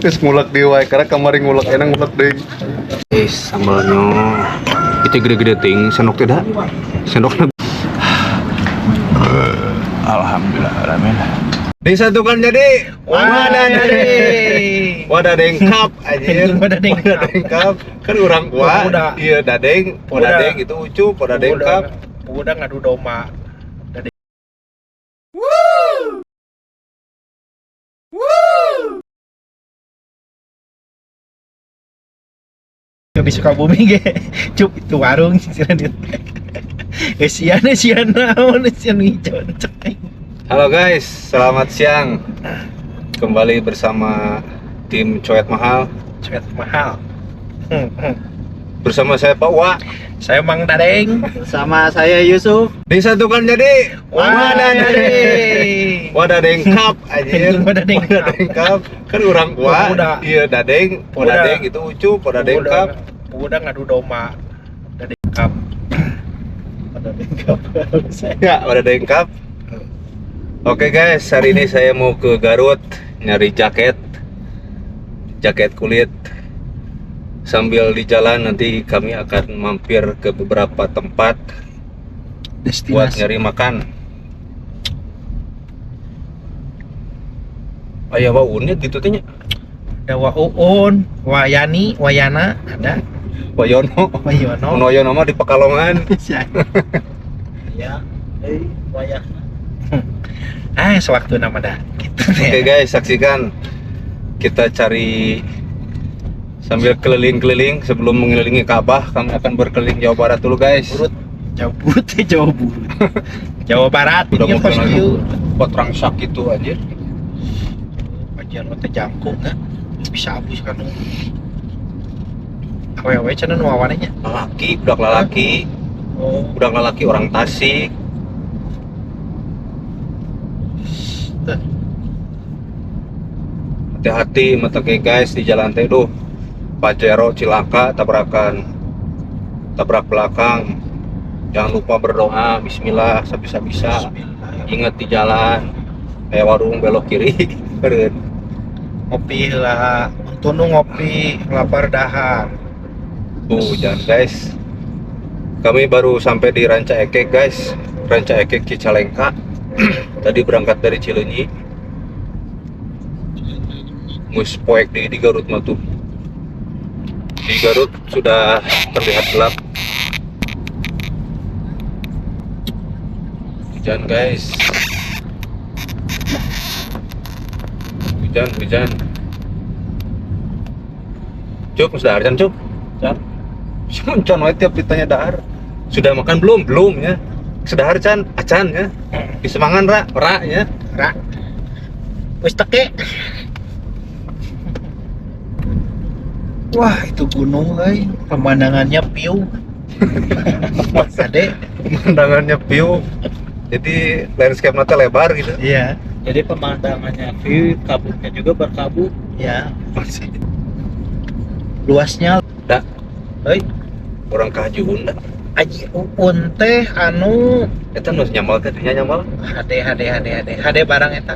Terus ngulek di wae karena kemarin ngulek enak ngulek deui. Sambalnya itu gede-gede ting, sendok tidak? Sendoknya. Alhamdulillah alamin. Disatukan jadi wadah dari wadah dengkap anjir. Wadah dengkap kan orang tua. Iya dadeng, wadah deng itu ucup, wadah dengkap. Udah ngadu domba. Gak bisa Sukabumi ge, cup itu warung sisiran itu. Sian naon sian hijau cek. Halo guys, selamat siang. Kembali bersama tim Coet Mahal. Coet Mahal. Bersama saya Pak Wa. Saya Mang Dadeng. Sama saya Yusuf. Disatukan jadi wadah dari wadah dengkap anjir. Wadah dengkap. Kan orang tua. Iya dadeng, wadah deng itu ucup, wadah dengkap. Udah ngadu domba. Wadah dengkap. Wadah dengkap. Ya, wadah dengkap. Oke guys, hari ini saya mau ke Garut nyari jaket kulit. Sambil di jalan nanti kami akan mampir ke beberapa tempat buat nyari makan. Ayah Waunnya gitu tanya. Ada Waun, Wayani, Wayana, ada Wayono. Wayono mah di Pekalongan. Ya, Wayana. Sewaktu nama dah. Gitu. Oke guys, saksikan kita cari sambil keliling-keliling. Sebelum mengelilingi Ka'bah, kami akan berkeliling Jawa Barat dulu guys. Jawa Barat. Udah Ini mau pos view. Buat rangsak gitu aja. Pajar mah teh jangkung kan. Bisa abis kan. Awe-awe cenah nu wawananya. Lalaki, budak lalaki. Oh, Budak lalaki orang Tasik. Hati-hati mata guys di jalan teh duh. Pajero cilaka tabrak belakang. Jangan lupa berdoa bismillah sabisa-bisa. Ingat di jalan kayak warung belok kiri. Keren. ngopi lah. Tunu ngopi lapar dahar. Tuh jangan guys. Kami baru sampai di Ranca Ekek guys. Ranca Ekek Cicalengka. Tadi berangkat dari Cileunyi. Mus poek di Garut mah tuh. Di Garut sudah terlihat gelap. Hujan guys. Hujan. Cuk, sudah harjan cuk. Can wae tiap ditanya dahar. Sudah makan belum? Belum ya. Sudah harjan, acan ya. Disemangan ra ya. Ra. Wis teke. Wah, itu gunung euy. Pemandangannya piu. Mas Ade, Pemandangannya view. Jadi landscape mata lebar gitu. iya, Jadi pemandangannya view, kabutnya juga berkabut. ya. Masih. Luasnya Dak, euy. orang kajuhun dah. Aji Uun teh anu Eta nu nyamal teh nyamal. HD barang eta.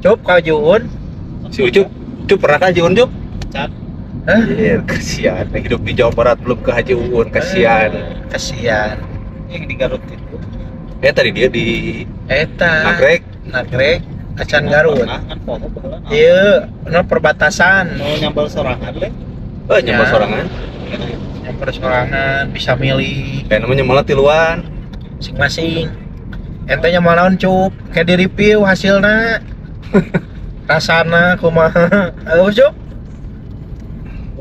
Cop ka Juun. Si Ucup pernah ka Haji Ucup? Cak. Hah? Iya, kasihan. Hidup di Jawa Barat belum ke Haji Uun, kasihan. Kasihan. Yang di Garut itu. Tadi dia di Eta. Nagrek. Acan Garut. Kan poho baheula. Iya, no perbatasan. Mau nyambal sorangan le. oh nyamal Ya. sorangan. Yang persorangan bisa milih Kayak namanya malah tiluan. masing-masing. Ente nyamal naon cup? Kayak di review hasilna. Rasana kumaha? Ayo cup.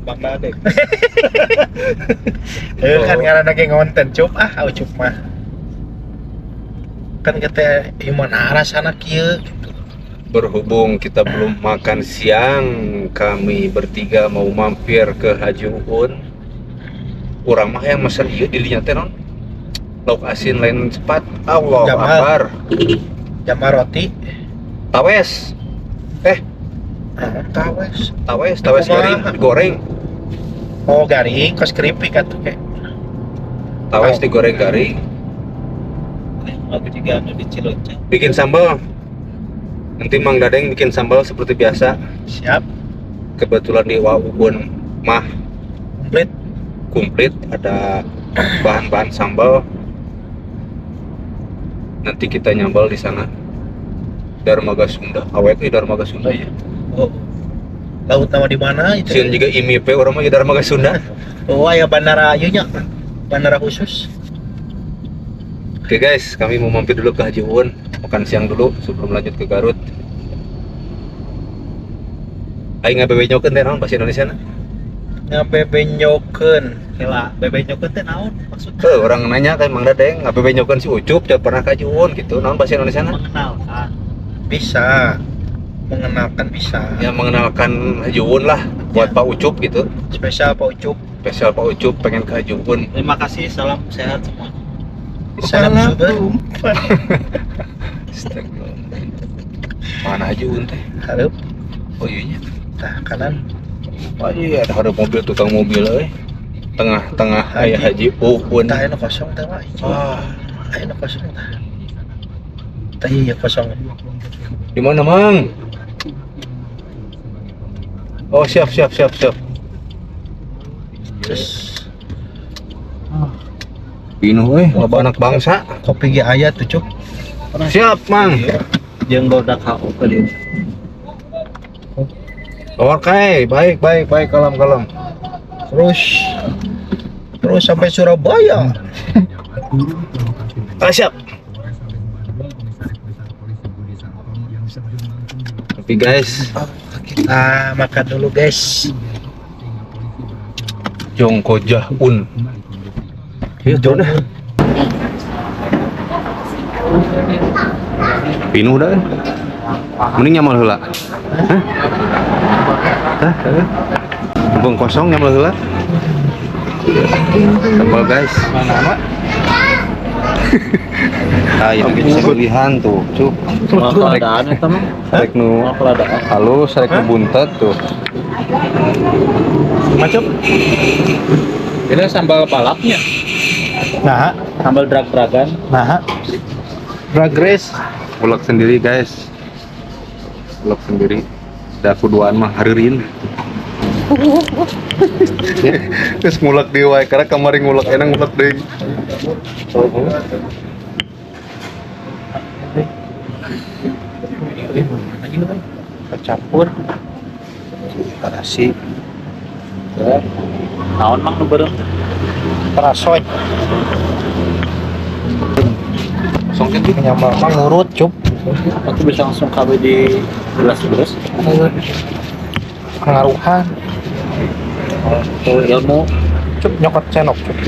Bang Dadek. Kan ngaranna ge ngonten cup cup mah. Kan kita iman rasana kieu. Berhubung kita belum makan siang, kami bertiga mau mampir ke Haji Uun. Urang mah yang mesen ieu dilinya teh non. Lauk asin lain cepat. Allah Jamal. Akbar. Jamar roti. Tawes. Tawes. Tawes garing, digoreng. Oh garing, kos keripik atuh ke. Tawes digoreng garing. Aku juga anu di Cilocap. Bikin sambal. Nanti Mang Dadeng bikin sambal seperti biasa. Siap. Kebetulan di Wahubun mah Komplit. komplit, ada bahan-bahan sambal. Nanti kita nyambal di sana. Darmaga Sunda, awet Darmaga Sunda ya. Oh. Laut nama di mana itu? Sieun juga IMIP orang mah di Darmaga Sunda. Oh, ya bandara ieu nya. Bandara khusus. Oke guys, kami mau mampir dulu ke Haji Uun, makan siang dulu sebelum lanjut ke Garut. Aing ngabebenyokeun teh naon bahasa Indonesia na? Ngabebenyokeun. Hela, bebenyokeun teh naon maksudnya? Orang nanya kan Mang Dadeng, ngabebenyokeun si Ucup, jangan pernah ke Haji Uun gitu. Naon bahasa Indonesia na? Mengenalkan. Bisa. Mengenalkan bisa. Ya mengenalkan Haji Uun lah buat Pak Ucup gitu. Spesial Pak Ucup. Spesial Pak Ucup pengen ke Haji Uun. Terima kasih, salam sehat semua. Salam super. Astagfirullah. Mana Haji Uun teh? Hareup. Oh iya nya. Tah kanan. Oh iya ada mobil, tukang mobil euy. Tengah-tengah aya Haji Uun. Tah anu kosong teh mah. Wah, Anu kosong tah. Tah iya kosong. di mana Mang? Oh siap. Terus Pinuh loba anak bangsa. kopi ge aya tuh Cuk. Siap Mang. Jeung barudak HU ke dieu. Oke, baik, kalem. Terus sampai Surabaya. Siap. Tapi guys, Kita makan dulu guys. Jongko Jahun. Iya tuh dah. Pinuh dah. Mending nyamal heula. Hah? Mumpung kosong nyamal heula. Sambal guys. Mana? Ah, itu bisa pilihan tuh, Cuk. Keadaan eta mah. Rek nu Keadaan. halus, rek nu buntet tuh. Macam? Ini sambal palapnya. Nah, Sambal drag-dragan. nah. Progress. Ulek sendiri guys. Ulek sendiri. Da kuduan mah hareureun. Terus ngulek di wae karena kamari ngulek enak ngulek deui. Campur. Terasi. Naon mang nu beureum? Perasoy. Song kitu Nyamal mah ngurut Cuk. Aku bisa langsung KB di gelas-gelas. Pengaruhan. Tuh ilmu. Cuk nyokot cenok Cuk.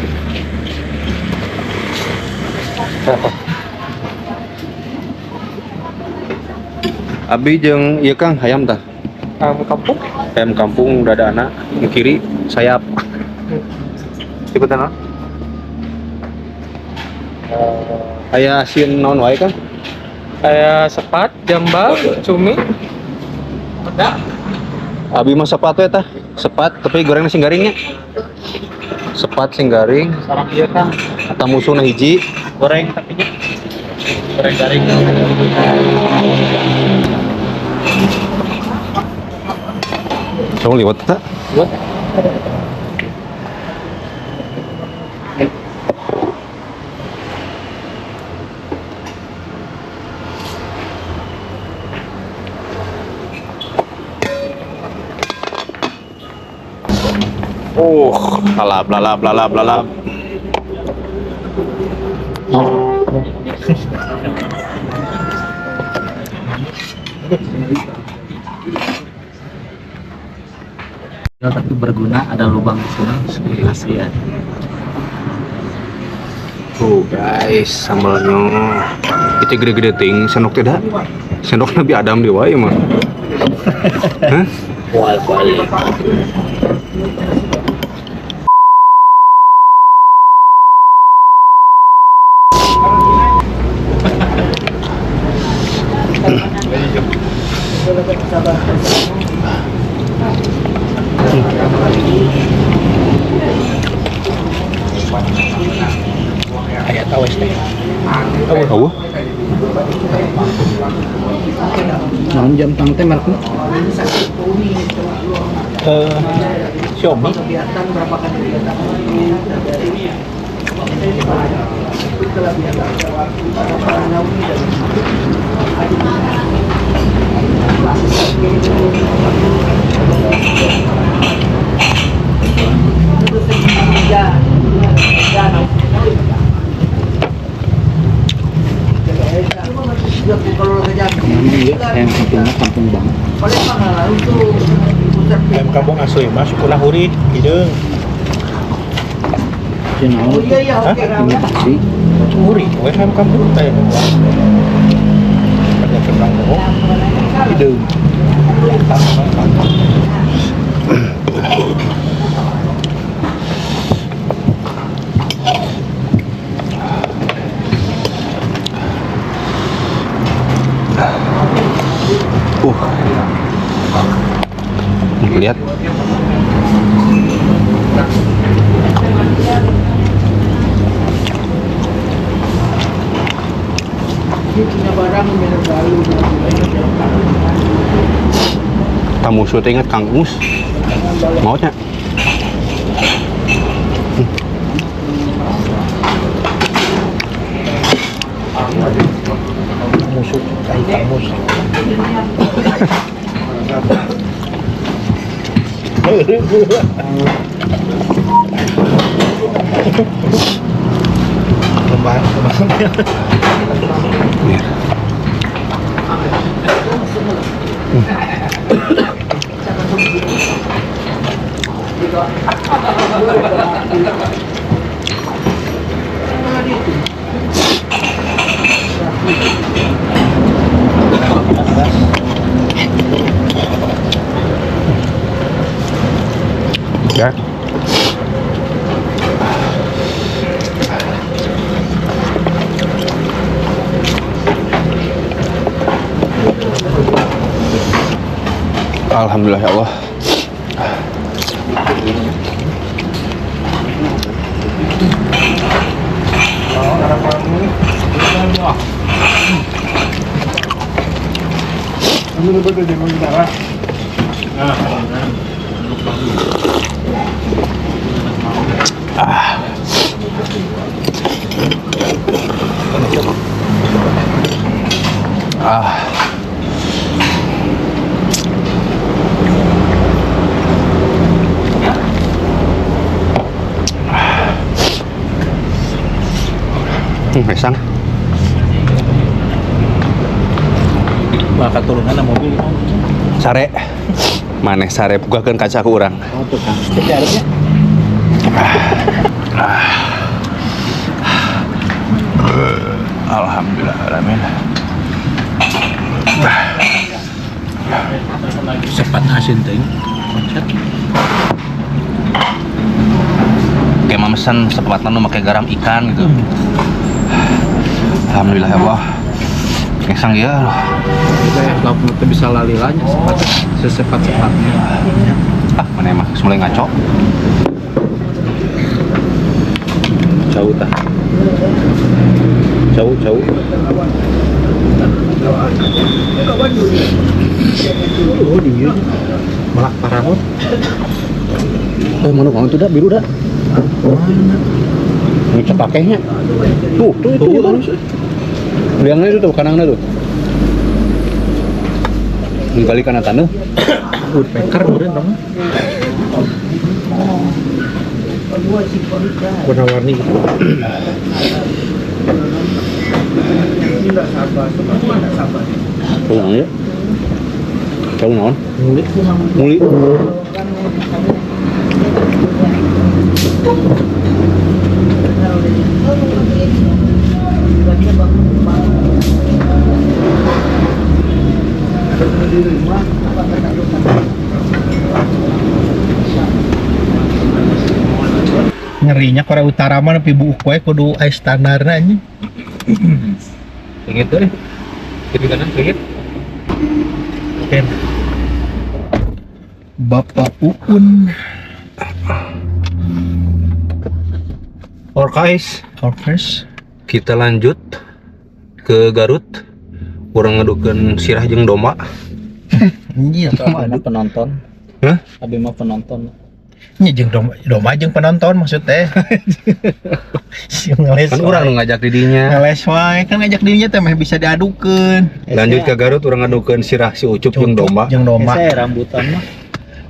Abi jeung ieu Kang hayam tah. Kampung. Hayam kampung dadana nu kiri sayap. Cepetan. Aya asin naon wae Kang? Kayak sepat, jambal, cumi. Abi mah sepat we tah. Sepat tapi goreng sing garingnya. Sepat sing garing, Sarang ieu kan eta musuhna hiji. goreng tapi nya. Goreng garing. Coba liwat tak? Buat Lalap. tapi berguna, ada lubang di sini. Kasihan. Tuh guys, sambalnya itu gede-gede ting, sendok tidak? Sendok Nabi Adam di wae mah. Hah? Kual. Aya tawes teh. Oh. Naon jam tang teh merek Xiaomi. ayam kampung banget. Ayam kampung asuh mah syukurlah huri hideung. Cinaon. Imitasi. Huri, we ayam kampung teh. Pada kenang bohong. Hideung. Lihat. Kamu sudah ingat Kang Mus? Mau nya? Musuh, cai kamus. Kembang. Ya. Alhamdulillah ya Allah. Mesang. Maka turunan mobil. Sare. Maneh sare bukakeun kaca ku urang. Oh tuh kan. Jadi harusnya Alhamdulillah alamin. Cepat asin teh. Kayak memesan sepatan nu make garam ikan gitu. Alhamdulillah ya Allah. Ngesang ya. kita ya lauk nu teh bisa lalilanya secepat-cepatnya. Mana emang mulai ngaco. Jauh tah. Jauh. Oh, dia malah parangot. Mana kamu tuh dah biru dah. Ini cekakehnya. Tuh itu. Liangnya itu tuh kanangnya tuh. Menggali kana tanah. Woodpecker meureun dong. Warna-warni gitu. Pulang ya. Tahu naon? Ngulik. Muli. Ngerinya Korea Utara mah nepi buuk wae kudu ais standarna anjing. Ingat deh. Kiri kanan ingat. Ken. Bapak Uun. Orkais, Orkes. kita lanjut ke Garut. Urang ngadukeun sirah jeung domba. Iya, Ada penonton. Hah? Abi mah penonton. nya jeung domba jeung penonton maksud teh. Si ngeles. Kan urang nu ngajak di dinya. ngeles wae kan ngajak dirinya teh mah bisa diadukeun. Lanjut ke Garut, urang ngadukeun sirah si Ucup jeung domba. Jeung domba. Saya rambutan mah.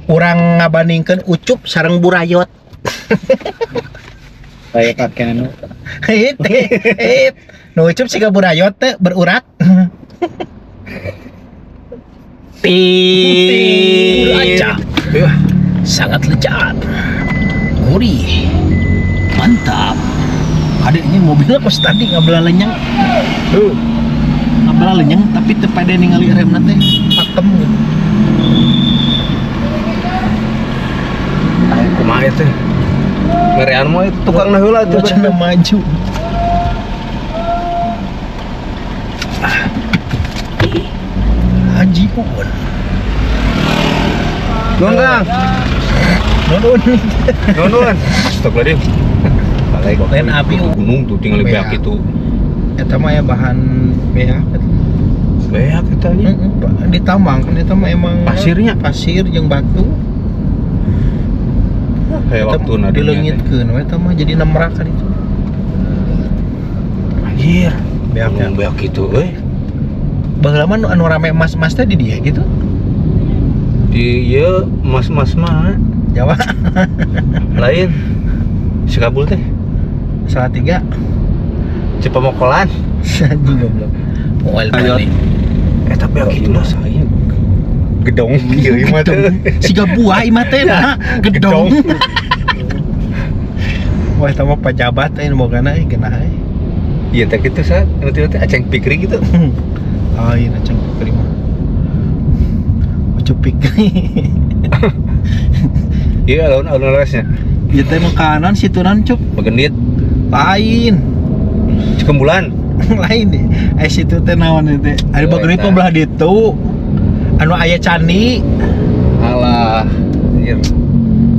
Urang ngabandingkeun Ucup sareng Burayot. Kayak kakeknya Hit. Nu Ucup siga Burayot teh berurat. Aja. Sangat lezat. Gurih. Mantap. Adiknya mobilnya pas tadi ngabelah lenyang. Ngabelah lenyang tapi teu pade ningali remna teh pakem gitu. Kumaha itu? Merean mah itu tukang na heula tuh. Cenah maju. Haji Uun. Nuhun, Kang. Nonton. Nuhun. Astagfirullahaladzim. Lain abi gunung tuh tinggal Beak. beak itu. Eta mah ya bahan beak. Beak kita nya. Di tambang kan eta mah emang Pasirnya? pasir jeung batu. Kayak waktu nadinya. dileungitkeun we eta mah jadi nemrak kan itu. Anjir. Beak ya. Beak itu euy. Baheula mah anu rame emas-emas teh di dia gitu. Di ieu mas-mas mah Jawa. lain. Si Kabul teh. Salatiga. Cipamokolan. Anjing goblok. Moel balik. Eta beak itu lah saya. Gedong kieu mah teh. Siga buah imah teh nah, gedong. Wah, eta mah pejabat aya nu bogana geunah euy. Iya teh kitu sa, anu teh Aceng Pikri gitu. Ah, ieu na ceng Pikri mah. Ucup Pikri. Iya alun-alun lesnya. Ieu teh makanan situnan cup Begendit, lain. Cikembulan. Lain deh. Situ teh naon ieu teh? Ari Oh, bageunit eta. mah belah ditu. Anu aya candi. Alah. Anjir.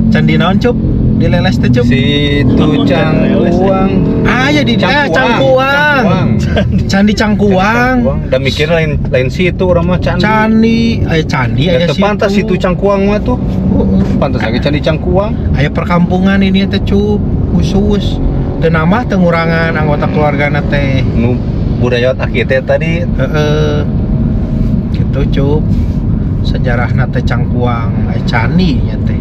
Candi naon cup? Di leles teh cup. Situ Cangkuang. Aya di dia Cangkuang. Candi Cangkuang. Dan mikir lain situ orang mah candi. Candi, aya candi aya Eta pantas situ Cangkuang mah tuh. Pantas lagi candi Cangkuang. Aya perkampungan ini teh cup khusus. Dan nama teu ngurangan anggota keluargana teh. Nu budaya aki teh tadi Heeh. Gitu cup. Sejarahna teh Cangkuang, aya candi nya teh.